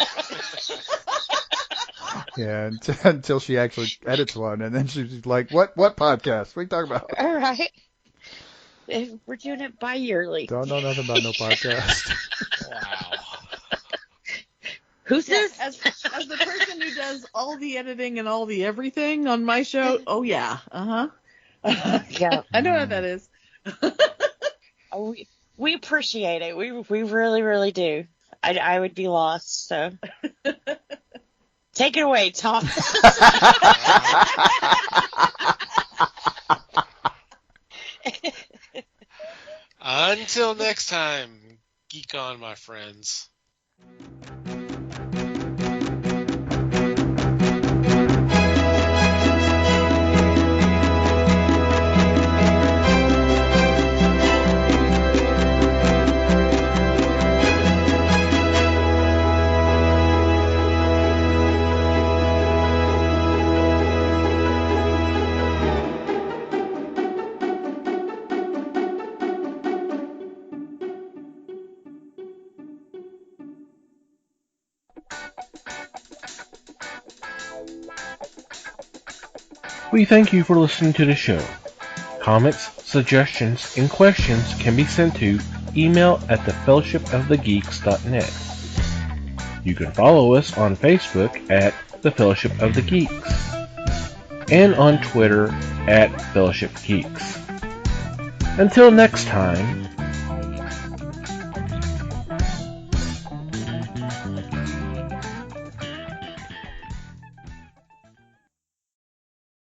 Yeah, until she actually edits one, and then she's like, "What podcast? What are you talking about? All right. We're doing it bi-yearly. Don't know nothing about no podcast." Wow. Who's Yeah, this? as the person who does all the editing and all the everything on my show, oh yeah, Yeah. I know how that is. Oh, we appreciate it. We really, really do. I would be lost, so. Take it away, Tom. Until next time, geek on, my friends. We thank you for listening to the show. Comments, suggestions, and questions can be sent to email at thefellowshipofthegeeks.net. You can follow us on Facebook at The Fellowship of the Geeks and on Twitter at Fellowship Geeks. Until next time,